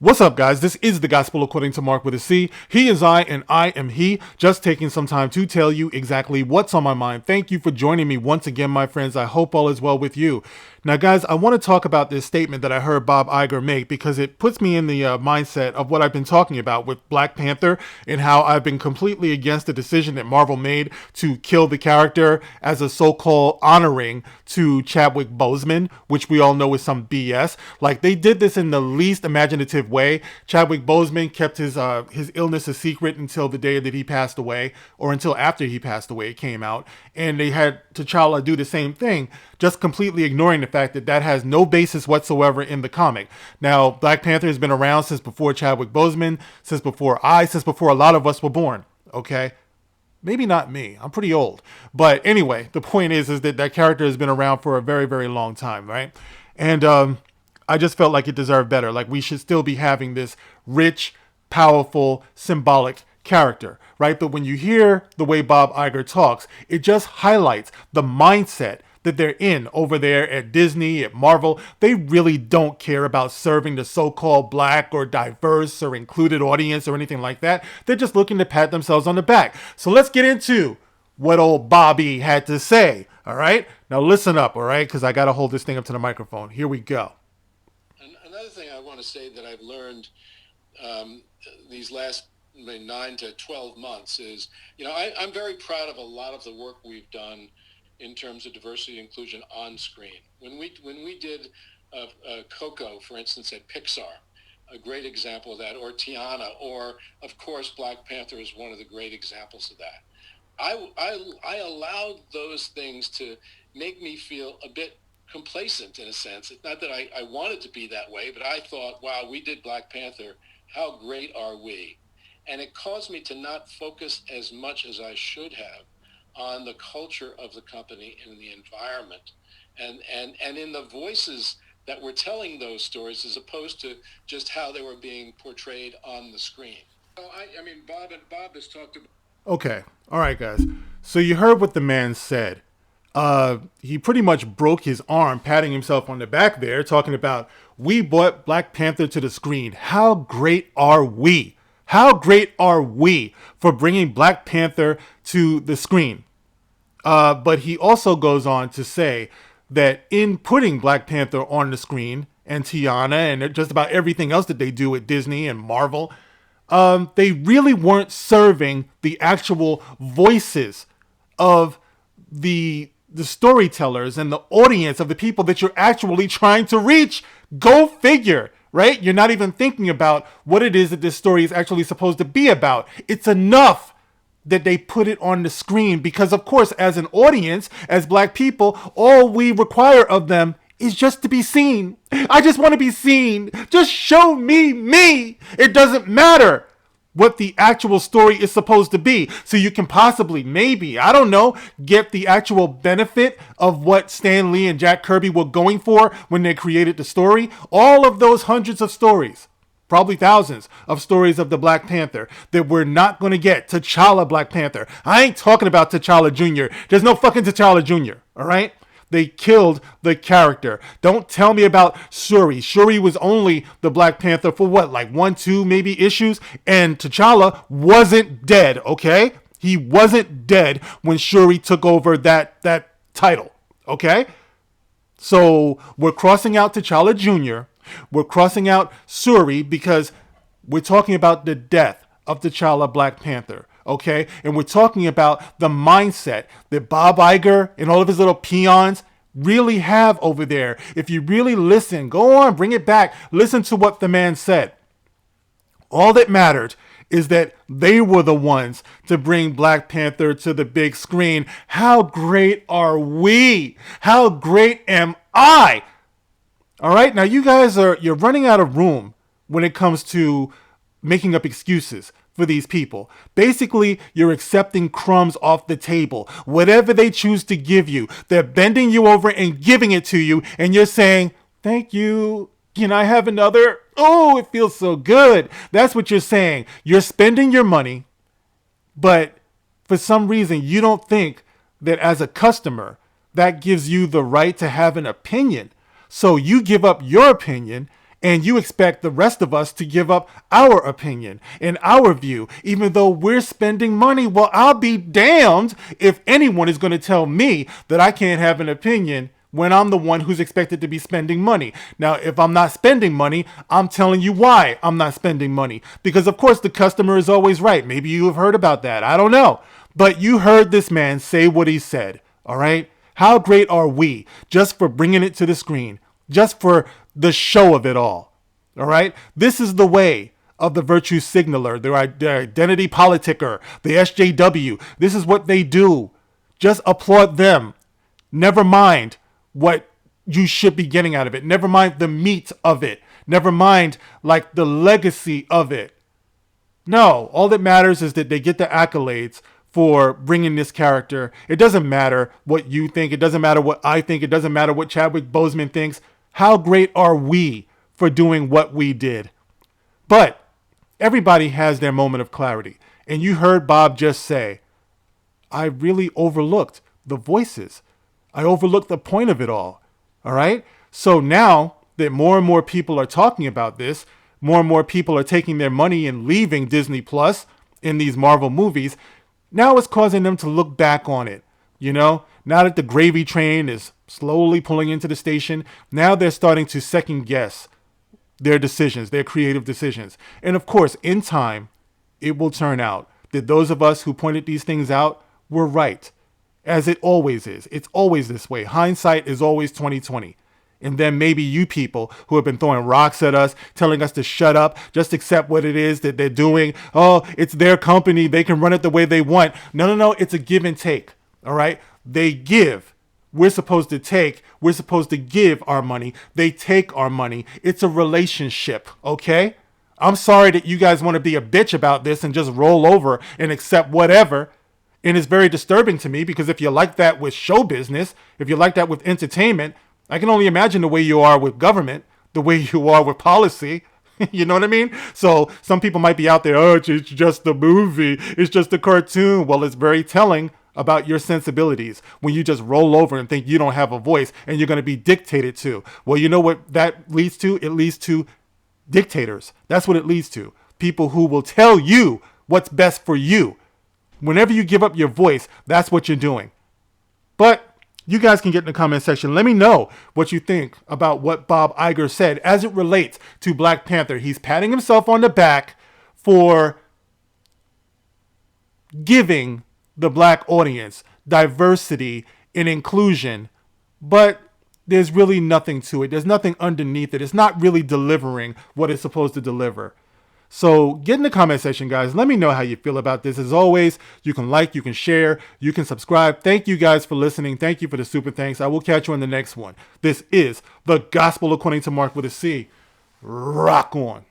What's up, guys? This is the Gospel According to Mark with a C. He is I, and I am he. Just taking some time to tell you exactly what's on my mind. Thank you for joining me once again, my friends. I hope all is well with you. Now, guys, I want to talk about this statement that I heard Bob Iger make because it puts me in the mindset of what I've been talking about with Black Panther and how I've been completely against the decision that Marvel made to kill the character as a so-called honoring to Chadwick Boseman, which we all know is some BS. Like, they did this in the least imaginative way. Chadwick Boseman kept his illness a secret until the day that he passed away, or until after he passed away, it came out. And they had T'Challa do the same thing, just completely ignoring the fact that that has no basis whatsoever in the comic. Now, Black Panther has been around since before Chadwick Boseman, since before a lot of us were born, okay? Maybe not me. I'm pretty old. But anyway, the point is that that character has been around for a very, very long time, right? And I just felt like it deserved better. Like, we should still be having this rich, powerful, symbolic character, right? But when you hear the way Bob Iger talks, it just highlights the mindset that they're in over there at Disney, at Marvel. They really don't care about serving the so-called black or diverse or included audience or anything like that. They're just looking to pat themselves on the back. So let's get into what old Bobby had to say, all right? Now listen up, all right? Because I got to hold this thing up to the microphone. Here we go. Another thing I want to say that I've learned these last 9 to 12 months is, I'm very proud of a lot of the work we've done in terms of diversity and inclusion on screen. When we did Coco, for instance, at Pixar, a great example of that, or Tiana, or of course Black Panther is one of the great examples of that. I allowed those things to make me feel a bit complacent in a sense. It's not that I wanted to be that way, but I thought, wow, we did Black Panther. How great are we? And it caused me to not focus as much as I should have on the culture of the company and the environment and in the voices that were telling those stories as opposed to just how they were being portrayed on the screen. So Bob has talked about... Okay. All right, guys. So you heard what the man said. He pretty much broke his arm, patting himself on the back there, talking about, we brought Black Panther to the screen. How great are we? How great are we for bringing Black Panther to the screen? But he also goes on to say that in putting Black Panther on the screen and Tiana and just about everything else that they do at Disney and Marvel, they really weren't serving the actual voices of the storytellers and the audience of the people that you're actually trying to reach. Go figure, right? You're not even thinking about what it is that this story is actually supposed to be about. It's enough that they put it on the screen because, of course, as an audience, as Black people, all we require of them is just to be seen. I just want to be seen. Just show me. It doesn't matter what the actual story is supposed to be. So you can possibly, maybe, I don't know, get the actual benefit of what Stan Lee and Jack Kirby were going for when they created the story. All of those hundreds of stories, probably thousands of stories of the Black Panther that we're not going to get. T'Challa Black Panther. I ain't talking about T'Challa Jr. There's no fucking T'Challa Jr., all right? They killed the character. Don't tell me about Shuri. Shuri was only the Black Panther for what, like 1, 2 maybe issues? And T'Challa wasn't dead, okay? He wasn't dead when Shuri took over that title, okay? So we're crossing out T'Challa Jr., we're crossing out Shuri because we're talking about the death of T'Challa Black Panther. Okay, and we're talking about the mindset that Bob Iger and all of his little peons really have over there. If you really listen, go on, bring it back. Listen to what the man said. All that mattered is that they were the ones to bring Black Panther to the big screen. How great are we? How great am I? All right, now you guys you're running out of room when it comes to making up excuses for these people. Basically, you're accepting crumbs off the table. Whatever they choose to give you, they're bending you over and giving it to you, and you're saying, thank you. Can I have another? Oh, it feels so good. That's what you're saying. You're spending your money, but for some reason, you don't think that as a customer, that gives you the right to have an opinion. So you give up your opinion And you expect the rest of us to give up our opinion and our view, even though we're spending money. Well, I'll be damned if anyone is going to tell me that I can't have an opinion when I'm the one who's expected to be spending money. Now, if I'm not spending money, I'm telling you why I'm not spending money. Because, of course, the customer is always right. Maybe you have heard about that. I don't know. But you heard this man say what he said. All right? How great are we just for bringing it to the screen? Just for the show of it all. All right? This is the way of the virtue signaler, their identity politicker, the SJW. This is what they do. Just applaud them. Never mind what you should be getting out of it. Never mind the meat of it. Never mind like the legacy of it. No, all that matters is that they get the accolades for bringing this character. It doesn't matter what you think. It doesn't matter what I think. It doesn't matter what Chadwick Boseman thinks. How great are we for doing what we did? But everybody has their moment of clarity. And you heard Bob just say, I really overlooked the voices. I overlooked the point of it all. All right? So now that more and more people are talking about this, more and more people are taking their money and leaving Disney Plus in these Marvel movies, now it's causing them to look back on it. You know, now that the gravy train is slowly pulling into the station, now they're starting to second guess their decisions, their creative decisions. And of course, in time, it will turn out that those of us who pointed these things out were right, as it always is. It's always this way. Hindsight is always 2020. And then maybe you people who have been throwing rocks at us, telling us to shut up, just accept what it is that they're doing. Oh, it's their company. They can run it the way they want. No. It's a give and take. All right. They give. We're supposed to take. We're supposed to give our money. They take our money. It's a relationship. Okay. I'm sorry that you guys want to be a bitch about this and just roll over and accept whatever. And it's very disturbing to me because if you like that with show business, if you like that with entertainment, I can only imagine the way you are with government, the way you are with policy. You know what I mean? So some people might be out there, oh, it's just a movie. It's just a cartoon. Well, it's very telling about your sensibilities when you just roll over and think you don't have a voice and you're going to be dictated to. Well, you know what that leads to? It leads to dictators. That's what it leads to. People who will tell you what's best for you. Whenever you give up your voice, that's what you're doing. But you guys can get in the comment section. Let me know what you think about what Bob Iger said as it relates to Black Panther. He's patting himself on the back for giving the black audience diversity and inclusion, but there's really nothing to it. There's nothing underneath it. It's not really delivering what it's supposed to deliver. So get in the comment section, guys. Let me know how you feel about this. As always, you can like, you can share, you can subscribe. Thank you guys for listening. Thank you for the super thanks. I will catch you in the next one. This is The Gospel According to Mark with a C. Rock on.